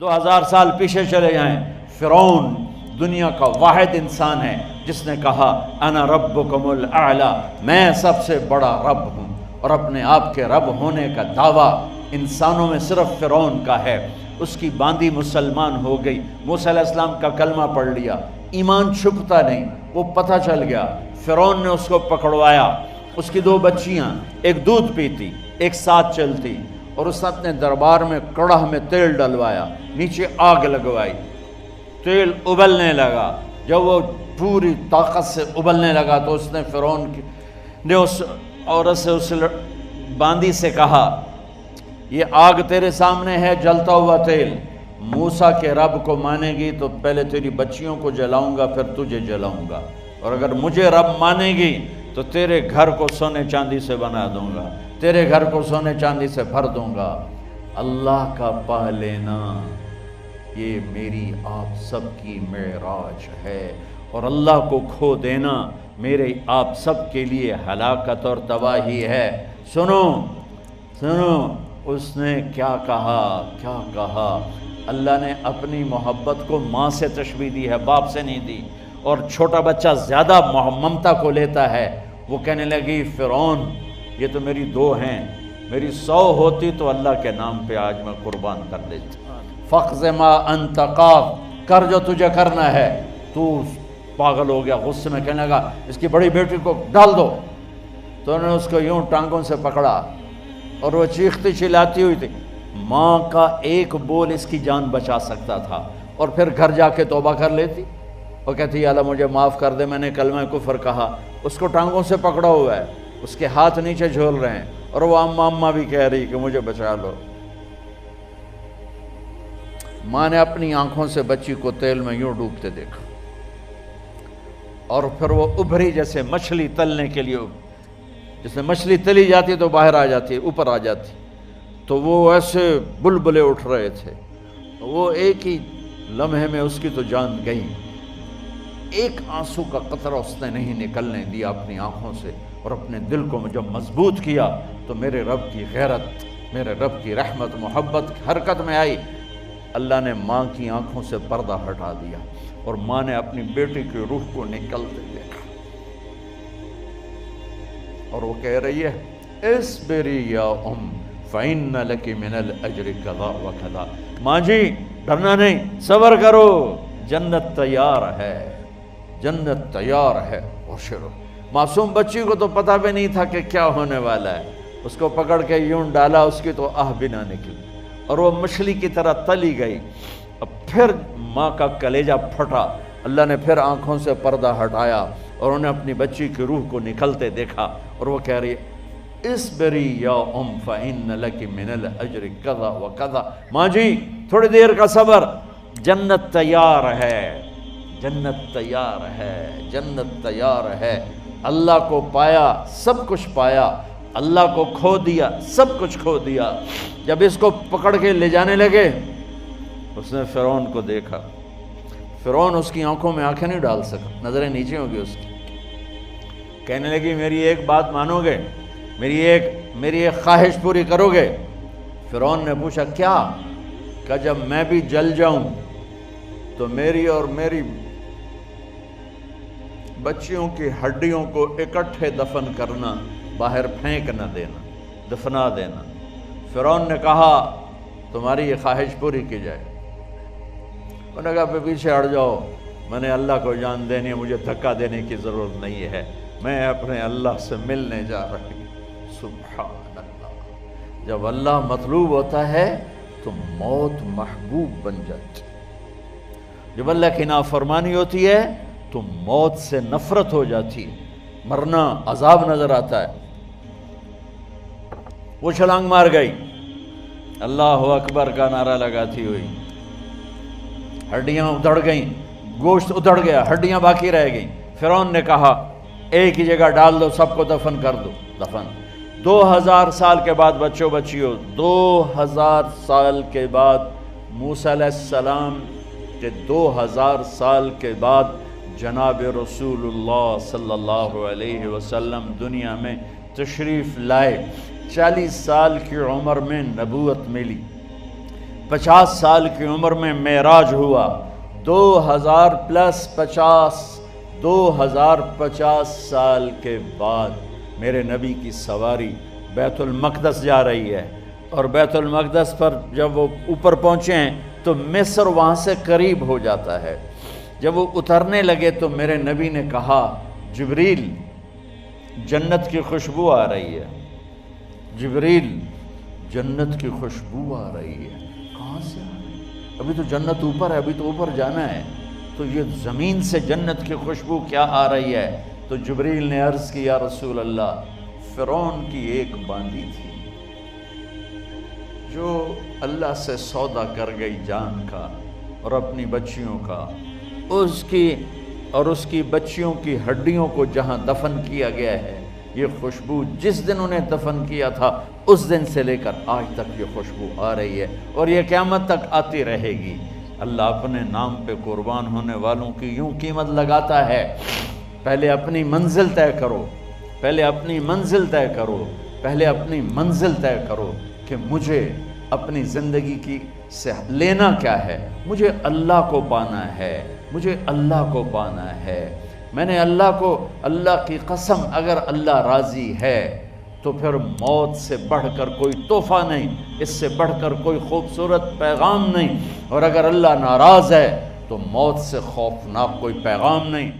2000 سال پیچھے چلے جائیں، فرعون دنیا کا واحد انسان ہے جس نے کہا انا ربکم الاعلی، میں سب سے بڑا رب ہوں، اور اپنے آپ کے رب ہونے کا دعویٰ انسانوں میں صرف فرعون کا ہے۔ اس کی باندی مسلمان ہو گئی، موسیٰ علیہ السلام کا کلمہ پڑھ لیا، ایمان چھپتا نہیں، وہ پتہ چل گیا، فرعون نے اس کو پکڑوایا۔ اس کی 2 بچیاں، ایک دودھ پیتی ایک ساتھ چلتی، اور اس نے اپنے دربار میں کڑاہ میں تیل ڈلوایا، نیچے آگ لگوائی، تیل ابلنے لگا۔ جب وہ پوری طاقت سے ابلنے لگا تو اس نے فرعون نے اس عورت سے، اس باندی سے کہا یہ آگ تیرے سامنے ہے، جلتا ہوا تیل، موسیٰ کے رب کو مانے گی تو پہلے تیری بچیوں کو جلاؤں گا پھر تجھے جلاؤں گا، اور اگر مجھے رب مانے گی تو تیرے گھر کو سونے چاندی سے بنا دوں گا، تیرے گھر کو سونے چاندی سے بھر دوں گا۔ اللہ کا پا لینا یہ میری آپ سب کی معراج ہے، اور اللہ کو کھو دینا میرے آپ سب کے لیے ہلاکت اور تباہی ہے۔ سنو سنو اس نے کیا کہا، اللہ نے اپنی محبت کو ماں سے تشبیہ دی ہے، باپ سے نہیں دی، اور چھوٹا بچہ زیادہ ممتا کو لیتا ہے۔ وہ کہنے لگی فرعون یہ تو میری 2 ہیں، میری 100 ہوتی تو اللہ کے نام پہ آج میں قربان کر دیتی۔ فَقْضِ مَا أَنْتَ قَاضٍ، کر جو تجھے کرنا ہے۔ تو پاگل ہو گیا، غصے میں کہنے لگا اس کی بڑی بیٹی کو ڈال دو۔ تو انہوں نے اس کو یوں ٹانگوں سے پکڑا، اور وہ چیختی چلاتی ہوئی تھی۔ ماں کا ایک بول اس کی جان بچا سکتا تھا، اور پھر گھر جا کے توبہ کر لیتی، اور کہتی اللہ مجھے معاف کر دے، میں نے کلمہ کفر کہا۔ اس کو ٹانگوں سے پکڑا ہوا ہے، اس کے ہاتھ نیچے جھول رہے ہیں، اور وہ اماں بھی کہہ رہی کہ مجھے بچا لو۔ ماں نے اپنی آنکھوں سے بچی کو تیل میں یوں ڈوبتے دیکھا، اور پھر وہ ابھری جیسے مچھلی تلنے کے لیے، جس میں مچھلی تلی جاتی تو باہر آ جاتی، اوپر آ جاتی، تو وہ ایسے بلبلے اٹھ رہے تھے۔ وہ ایک ہی لمحے میں اس کی تو جان گئی، ایک آنسو کا قطرہ اس نے نہیں نکلنے دیا اپنی آنکھوں سے، اور اپنے دل کو جب مضبوط کیا تو میرے رب کی غیرت، میرے رب کی رحمت محبت حرکت میں آئی۔ اللہ نے ماں کی آنکھوں سے پردہ ہٹا دیا، اور ماں نے اپنی بیٹی کی روح کو نکلتے دیکھا، اور وہ کہہ رہی ہے اصبری یا فإن لک من الأجر کذا وکذا۔ ماں جی ڈرنا نہیں، صبر کرو، جنت تیار ہے، جنت تیار ہے، ابشروا۔ معصوم بچی کو تو پتہ بھی نہیں تھا کہ کیا ہونے والا ہے، اس کو پکڑ کے یوں ڈالا، اس کی تو آہ بھی نہ نکلی، اور وہ مچھلی کی طرح تلی گئی۔ اب پھر ماں کا کلیجہ پھٹا، اللہ نے پھر آنکھوں سے پردہ ہٹایا، اور انہیں اپنی بچی کی روح کو نکلتے دیکھا، اور وہ کہہ رہی ہے اصبری یا فإن لک من الأجر کذا وکذا۔ ماں جی تھوڑی دیر کا صبر، جنت تیار ہے، جنت تیار ہے، جنت تیار ہے۔ اللہ کو پایا سب کچھ پایا، اللہ کو کھو دیا سب کچھ کھو دیا۔ جب اس کو پکڑ کے لے جانے لگے، اس نے فرعون کو دیکھا، فرعون اس کی آنکھوں میں آنکھیں نہیں ڈال سکا، نظریں نیچے ہوں گی اس کی۔ کہنے لگی میری ایک بات مانو گے، میری ایک خواہش پوری کرو گے؟ فرعون نے پوچھا کیا؟ کہ جب میں بھی جل جاؤں تو میری اور میری بچیوں کی ہڈیوں کو اکٹھے دفن کرنا، باہر پھینک نہ دینا، دفنا دینا۔ فرعون نے کہا تمہاری یہ خواہش پوری کی جائے۔ انہوں نے کہا پیچھے ہٹ جاؤ، میں نے اللہ کو جان دینی ہے، مجھے دھکا دینے کی ضرورت نہیں ہے، میں اپنے اللہ سے ملنے جا رہی ہوں۔ سبحان اللہ، جب اللہ مطلوب ہوتا ہے تو موت محبوب بن جاتی، جب اللہ کی نافرمانی ہوتی ہے تو موت سے نفرت ہو جاتی، مرنا عذاب نظر آتا ہے۔ وہ چھلانگ مار گئی، اللہ اکبر کا نعرہ لگاتی ہوئی، ہڈیاں ادھڑ گئیں، گوشت ادھڑ گیا، ہڈیاں باقی رہ گئیں۔ فرعون نے کہا ایک ہی جگہ ڈال دو، سب کو دفن کر دو۔ دفن 2000 سال کے بعد، بچوں بچیوں 2000 سال کے بعد، موسیٰ علیہ السلام کے 2000 سال کے بعد جناب رسول اللہ صلی اللہ علیہ وسلم دنیا میں تشریف لائے۔ 40 سال کی عمر میں نبوت ملی، 50 سال کی عمر میں معراج ہوا، 2050 سال کے بعد میرے نبی کی سواری بیت المقدس جا رہی ہے، اور بیت المقدس پر جب وہ اوپر پہنچے ہیں تو مصر وہاں سے قریب ہو جاتا ہے۔ جب وہ اترنے لگے تو میرے نبی نے کہا جبریل جنت کی خوشبو آ رہی ہے، جبریل جنت کی خوشبو آ رہی ہے۔ کہاں سے آ رہی ہے؟ ابھی تو جنت اوپر ہے، ابھی تو اوپر جانا ہے، تو یہ زمین سے جنت کی خوشبو کیا آ رہی ہے؟ تو جبریل نے عرض کی یا رسول اللہ، فرعون کی ایک باندی تھی جو اللہ سے سودا کر گئی جان کا اور اپنی بچیوں کا، اس کی بچیوں کی ہڈیوں کو جہاں دفن کیا گیا ہے، یہ خوشبو جس دن انہیں دفن کیا تھا اس دن سے لے کر آج تک یہ خوشبو آ رہی ہے، اور یہ قیامت تک آتی رہے گی۔ اللہ اپنے نام پہ قربان ہونے والوں کی یوں قیمت لگاتا ہے، پہلے اپنی منزل طے کرو، پہلے اپنی منزل طے کرو، پہلے اپنی منزل طے کرو کہ مجھے اپنی زندگی کی سے لینا کیا ہے، مجھے اللہ کو پانا ہے، مجھے اللہ کو پانا ہے۔ میں نے اللہ کی قسم، اگر اللہ راضی ہے تو پھر موت سے بڑھ کر کوئی تحفہ نہیں، اس سے بڑھ کر کوئی خوبصورت پیغام نہیں، اور اگر اللہ ناراض ہے تو موت سے خوفناک کوئی پیغام نہیں۔